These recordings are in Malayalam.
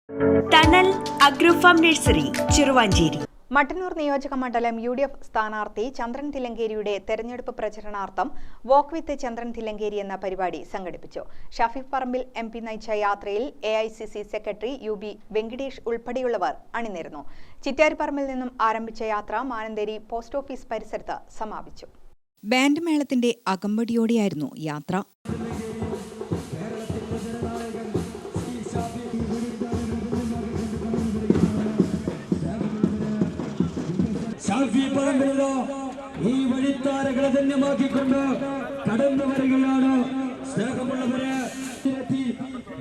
Tunnel agro farm nursery Cheruvanchery. Mattannur നിയോജക മണ്ഡലം UDF സ്ഥാനാർത്ഥി ചന്ദ്രൻ തില്ലങ്കേരിയുടെ തെരഞ്ഞെടുപ്പ് പ്രചരണാർത്ഥം വോക്ക് വിത്ത് ചന്ദ്രൻ തില്ലങ്കേരി എന്ന പരിപാടി സംഘടിപ്പിച്ചു. ഷഫീഫ് പറമ്പിൽ MP നയിച്ച യാത്രയിൽ AICC സെക്രട്ടറി UB വെങ്കിടേഷ് ഉൾപ്പെടെയുള്ളവർ അണിനിരന്നു. ചിറ്റാരിപ്പറമ്പിൽ നിന്നും ആരംഭിച്ച യാത്ര മാനന്തേരി പോസ്റ്റ് ഓഫീസ് പരിസരത്ത് സമാപിച്ചു. ബാൻഡ് മേളത്തിന്റെ അകമ്പടിയോടെയായിരുന്നു യാത്ര. ഈ വഴിത്താരകളെ ധന്യമാക്കിക്കൊണ്ട് കടന്നു വരികയാണ്. സ്നേഹമുള്ളവരെ,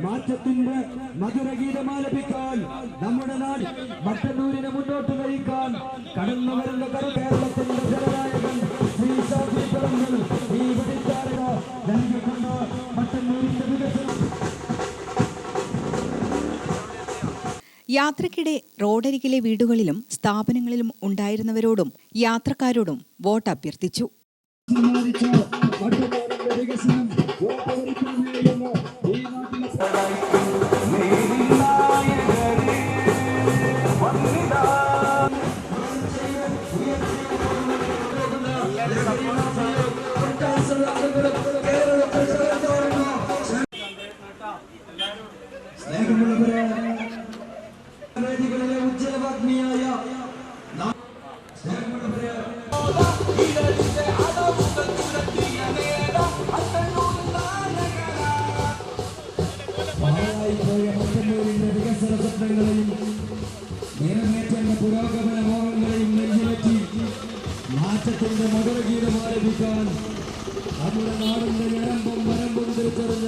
മാറ്റത്തിന്റെ മധുരഗീതമാലപിക്കാൻ നമ്മുടെ നാട് മട്ടന്നൂരിനെ മുന്നോട്ട് നയിക്കാൻ കടന്നു വരുന്ന കേരളത്തിന്റെ ജനനായകൻ ശ്രീ ഷാഫി പറമ്പിൽ ഈ വഴിത്താരക നൽകിക്കൊണ്ട് മട്ടന്നൂരിന്റെ വികസനം. യാത്രക്കിടെ റോഡരികിലെ വീടുകളിലും സ്ഥാപനങ്ങളിലും ഉണ്ടായിരുന്നവരോടും യാത്രക്കാരോടും വോട്ട് അഭ്യർത്ഥിച്ചു. വികസന സ്വപ്നങ്ങളെയും നിറവേറ്റേണ്ട പുരോഗമന മോഹങ്ങളെയും നെഞ്ചിലെത്തി മാറ്റത്തിന്റെ മധുരഗീതം ആരംഭിക്കാൻ നമ്മുടെ നാടിന്റെ ഞരമ്പും വരമ്പും തിരിച്ചറിഞ്ഞ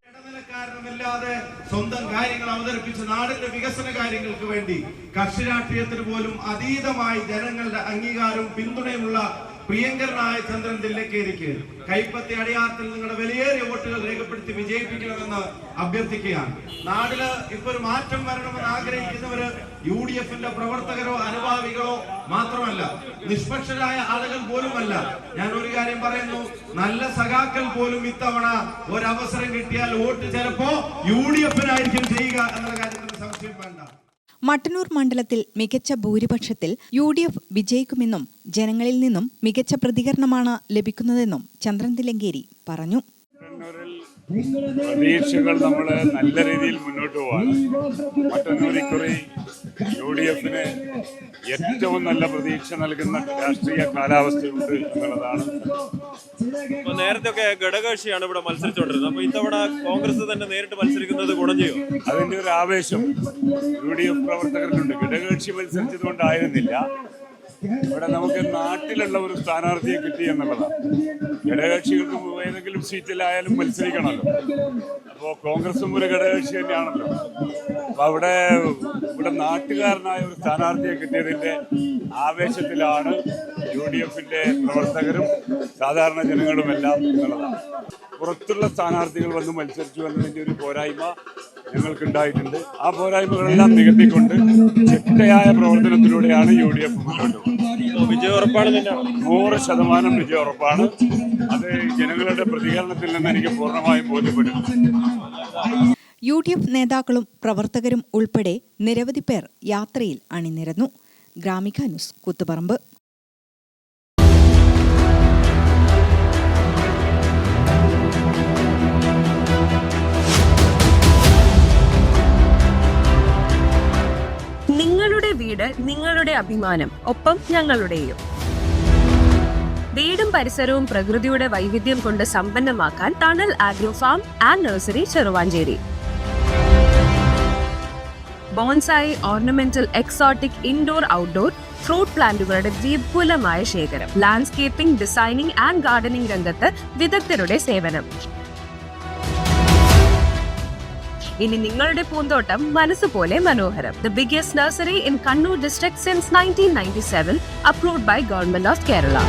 ഇടനിലക്കാരനമില്ലാതെ സ്വന്തം കാര്യങ്ങൾ അവതരിപ്പിച്ച് നാടിന്റെ വികസന കാര്യങ്ങൾക്ക് വേണ്ടി കക്ഷി രാഷ്ട്രീയത്തിന് പോലും അതീതമായി ജനങ്ങളുടെ അംഗീകാരവും പിന്തുണയുമുള്ള പ്രിയങ്കരനായ ചന്ദ്രൻ തില്ലങ്കേരിക്ക് കൈപ്പത്തി അടിയാറത്തിൽ നിങ്ങളുടെ വിലയേറിയ വോട്ടുകൾ രേഖപ്പെടുത്തി വിജയിപ്പിക്കണമെന്ന് അഭ്യർത്ഥിക്കുകയാണ്. നാടിന് ഇപ്പൊ ഒരു മാറ്റം വരണമെന്ന് ആഗ്രഹിക്കുന്നവര് UDFന്റെ പ്രവർത്തകരോ അനുഭാവികളോ മാത്രമല്ല, നിഷ്പക്ഷരായ ആളുകൾ പോലുമല്ല. ഞാൻ ഒരു കാര്യം പറയുന്നു, നല്ല സഖാക്കൾ പോലും ഇത്തവണ ഒരവസരം കിട്ടിയാൽ വോട്ട് ചിലപ്പോ UDFനായിരിക്കും ചെയ്യുക എന്നുള്ള കാര്യത്തിൽ സംശയം വേണ്ട. മട്ടന്നൂർ മണ്ഡലത്തിൽ മികച്ച ഭൂരിപക്ഷത്തിൽ UDF വിജയിക്കുമെന്നും ജനങ്ങളിൽ നിന്നും മികച്ച പ്രതികരണമാണ് ലഭിക്കുന്നതെന്നും ചന്ദ്രൻ തില്ലങ്കേരി പറഞ്ഞു. പ്രതീക്ഷകൾ നമ്മൾ നല്ല രീതിയിൽ മുന്നോട്ട് പോകാൻ മട്ടന്നൂർ ഇക്കുറി UDFന് ഏറ്റവും നല്ല പ്രതീക്ഷ നൽകുന്ന രാഷ്ട്രീയ കാലാവസ്ഥയുണ്ട് എന്നുള്ളതാണ്. നേരത്തെ ഒക്കെ ഘടകകക്ഷിയാണ് ഇവിടെ മത്സരിച്ചുകൊണ്ടിരുന്നത്. അപ്പൊ ഇത്തവണ കോൺഗ്രസ് തന്നെ നേരിട്ട് മത്സരിക്കുന്നത് ഗുണം ചെയ്യും. അതിന്റെ ഒരു ആവേശം UDF പ്രവർത്തകർക്കുണ്ട്. ഘടകകക്ഷി മത്സരിച്ചത് കൊണ്ടായിരുന്നില്ല, ഇവിടെ നമുക്ക് നാട്ടിലുള്ള ഒരു സ്ഥാനാർത്ഥിയെ കിട്ടി എന്നുള്ളതാണ്. ഘടകകക്ഷികൾക്ക് ഏതെങ്കിലും സീറ്റിലായാലും മത്സരിക്കണമല്ലോ. അപ്പോൾ കോൺഗ്രസും ഒരു ഘടകകക്ഷി തന്നെയാണല്ലോ. അപ്പൊ ഇവിടെ നാട്ടുകാരനായ ഒരു സ്ഥാനാർത്ഥിയെ കിട്ടിയതിന്റെ ആവേശത്തിലാണ് UDFന്റെ പ്രവർത്തകരും സാധാരണ ജനങ്ങളുമെല്ലാം എന്നുള്ളതാണ്. പുറത്തുള്ള സ്ഥാനാർത്ഥികൾ വന്ന് മത്സരിച്ചു എന്നതിന്റെ ഒരു പോരായ്മ ഞങ്ങൾക്കുണ്ടായിട്ടുണ്ട്. ആ പോരായ്മകളെല്ലാം നികത്തിക്കൊണ്ട് ചിട്ടയായ പ്രവർത്തനത്തിലൂടെയാണ് UDF മുന്നോട്ട് പോകുന്നത്. വിജയം ഉറപ്പാണ്. 100% വിജയം ഉറപ്പാണ്. അത് ജനങ്ങളുടെ പ്രതികരണത്തിൽ നിന്ന് എനിക്ക് പൂർണ്ണമായും ബോധ്യപ്പെട്ടു. UDF നേതാക്കളും പ്രവർത്തകരും ഉൾപ്പെടെ നിരവധി പേർ യാത്രയിൽ അണിനിരന്നു. ഗ്രാമിക ന്യൂസ്, കൂത്തുപറമ്പ്. നിങ്ങളുടെ വീട് നിങ്ങളുടെ അഭിമാനം, ഒപ്പം ഞങ്ങളുടെയും. വീടും പരിസരവും പ്രകൃതിയുടെ വൈവിധ്യം കൊണ്ട് സമ്പന്നമാക്കാൻ tunnel agro farm and nursery Cheruvancheri. Bonsai, ornamental, exotic, indoor, outdoor fruit പ്ലാന്റുകളുടെ വിപുലമായ ശേഖരം. ലാൻഡ്സ്കേപ്പിംഗ്, ഡിസൈനിംഗ് ആൻഡ് ഗാർഡനിംഗ് രംഗത്ത് വിദഗ്ധരുടെ സേവനം. ഇനി നിങ്ങളുടെ പൂന്തോട്ടം മനസ്സുപോലെ മനോഹരം. The biggest nursery in Kannur district since 1997, approved by Government of Kerala.